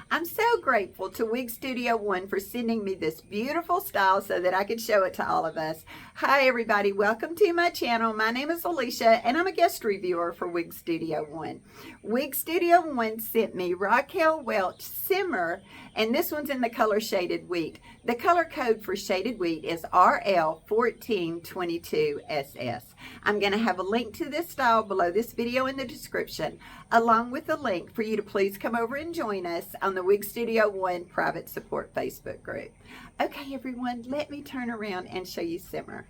I'm so grateful to Wig Studio One for sending me this beautiful style so that I could show it to all of us. Hi everybody, welcome to my channel. My name is Alicia and I'm a guest reviewer for Wig Studio One. Wig Studio One sent me Raquel Welch SIMMER, and this one's in the color Shaded Wheat. The color code for Shaded Wheat is RL1422SS. I'm going to have a link to this style below this video in the description, along with a link for you to please come over and join us on the Wig Studio One private support Facebook group. Okay everyone, let me turn around and show you Simmer.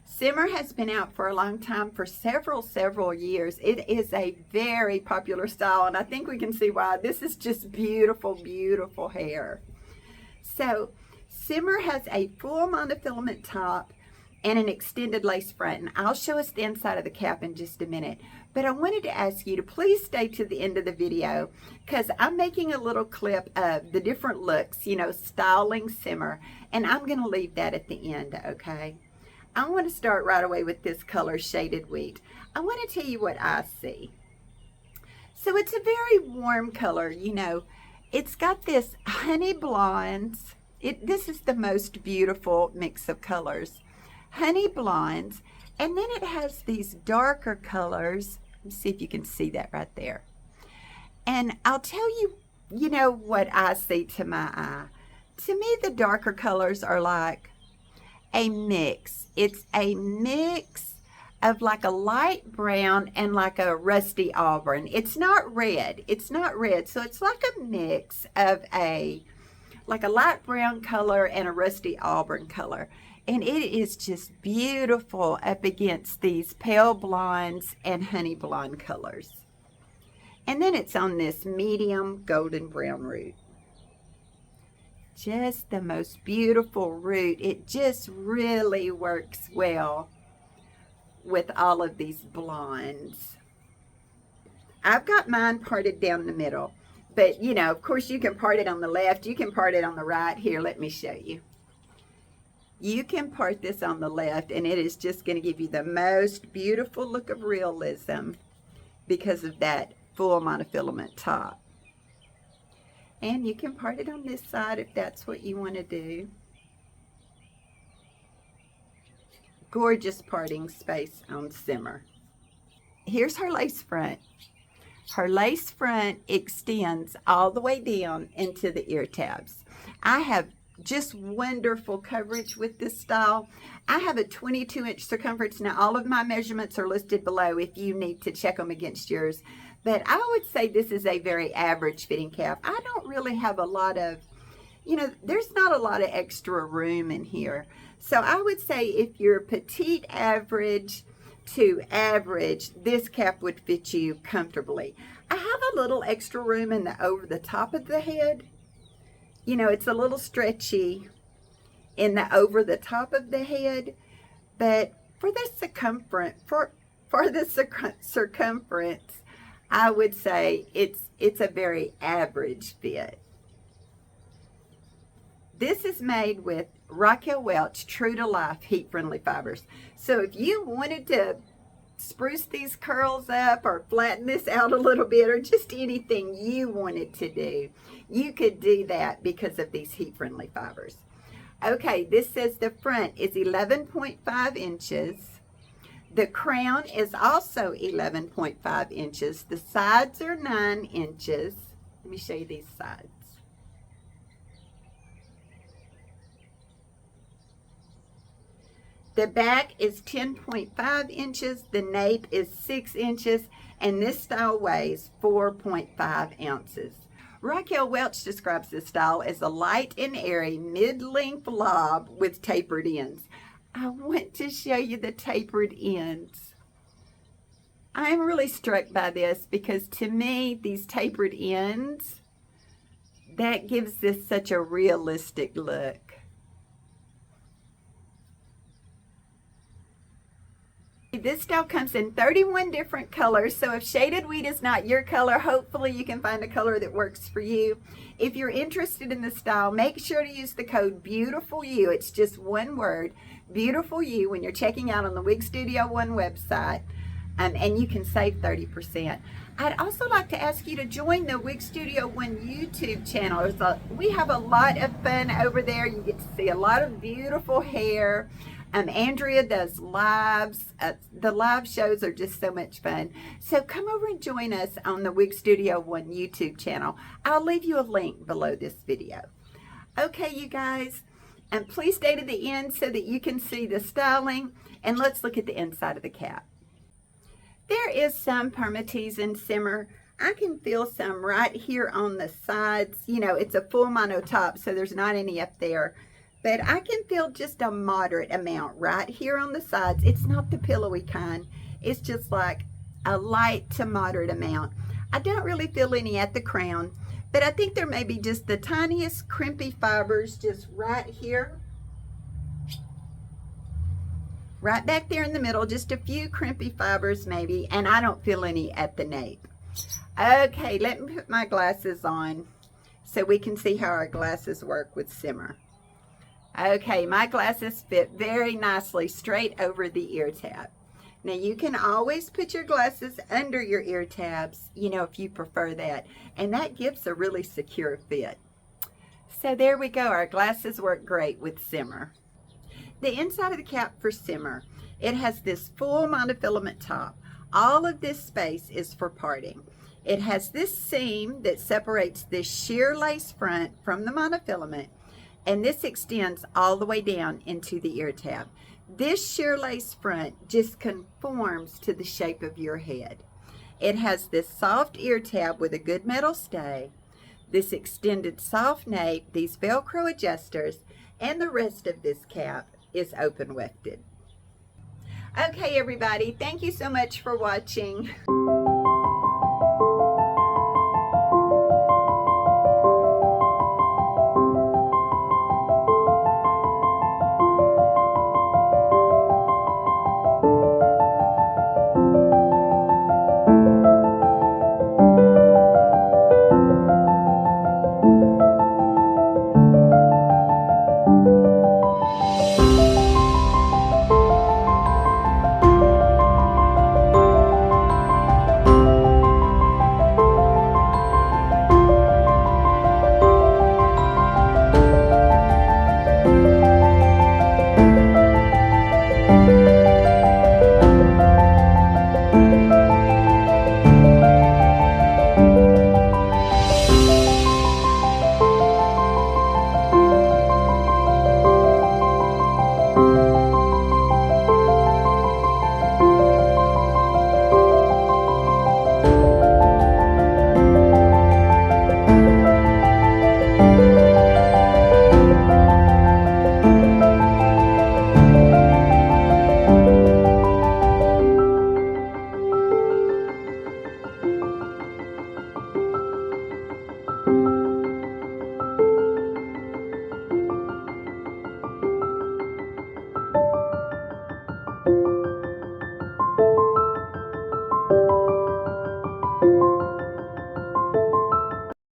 Simmer has been out for a long time, for several years. It is a very popular style, and I think we can see why. This is just beautiful, beautiful hair. So Simmer has a full monofilament top and an extended lace front, and I'll show us the inside of the cap in just a minute. But I wanted to ask you to please stay to the end of the video, because I'm making a little clip of the different looks, you know, styling Simmer, and I'm going to leave that at the end, okay? I want to start right away with this color, Shaded Wheat. I want to tell you what I see. So it's a very warm color, you know. It's got this honey blondes. This is the most beautiful mix of colors. Honey blondes, and then it has these darker colors. Let's see if you can see that right there. And I'll tell you, you know, what I see to my eye. To me, the darker colors are like a mix. It's a mix of like a light brown and like a rusty auburn. It's not red. It's not red. So it's like a mix of like a light brown color and a rusty auburn color. And it is just beautiful up against these pale blondes and honey blonde colors. And then it's on this medium golden brown root. Just the most beautiful root. It just really works well with all of these blondes. I've got mine parted down the middle, but you know, of course you can part it on the left, you can part it on the right. Here, let me show you. You can part this on the left, and it is just going to give you the most beautiful look of realism because of that full monofilament top. And you can part it on this side if that's what you want to do. Gorgeous parting space on Simmer. Here's her lace front. Her lace front extends all the way down into the ear tabs. I have just wonderful coverage with this style. I have a 22-inch circumference. Now, all of my measurements are listed below if you need to check them against yours. But I would say this is a very average fitting cap. I don't really have a lot of, you know, there's not a lot of extra room in here. So I would say if you're petite average to average, this cap would fit you comfortably. I have a little extra room in over the top of the head. You know, it's a little stretchy in over the top of the head, but for the circumference, circumference, I would say it's a very average fit. This is made with Raquel Welch True to Life Heat Friendly Fibers. So if you wanted to spruce these curls up or flatten this out a little bit, or just anything you wanted to do, you could do that because of these heat friendly fibers. Okay, this says the front is 11.5 inches. The crown is also 11.5 inches. The sides are 9 inches. Let me show you these sides. The back is 10.5 inches. The nape is 6 inches. And this style weighs 4.5 ounces. Raquel Welch describes this style as a light and airy mid-length lob with tapered ends. I want to show you the tapered ends. I'm really struck by this because to me, these tapered ends, that gives this such a realistic look. This style comes in 31 different colors, so if Shaded Wheat is not your color, hopefully you can find a color that works for you. If you're interested in the style, make sure to use the code BEAUTIFULYOU. It's just one word, beautiful you when you're checking out on the Wig Studio One website, and you can save 30%. I'd also like to ask you to join the Wig Studio One YouTube channel. We have a lot of fun over there. You get to see a lot of beautiful hair. Andrea does lives. The live shows are just so much fun. So come over and join us on the Wig Studio One YouTube channel. I'll leave you a link below this video. Okay, you guys, and please stay to the end so that you can see the styling. And let's look at the inside of the cap. There is some permatease in Simmer. I can feel some right here on the sides. You know, it's a full mono top, so there's not any up there. But I can feel just a moderate amount right here on the sides. It's not the pillowy kind. It's just like a light to moderate amount. I don't really feel any at the crown, but I think there may be just the tiniest crimpy fibers just right here. Right back there in the middle, just a few crimpy fibers maybe, and I don't feel any at the nape. Okay, let me put my glasses on so we can see how our glasses work with Simmer. Okay, my glasses fit very nicely straight over the ear tab. Now you can always put your glasses under your ear tabs, you know, if you prefer that, and that gives a really secure fit. So there we go, our glasses work great with Simmer. The inside of the cap for Simmer, it has this full monofilament top. All of this space is for parting. It has this seam that separates this sheer lace front from the monofilament, and this extends all the way down into the ear tab. This sheer lace front just conforms to the shape of your head. It has this soft ear tab with a good metal stay, this extended soft nape, these Velcro adjusters, and the rest of this cap is open wefted. Okay, everybody, thank you so much for watching.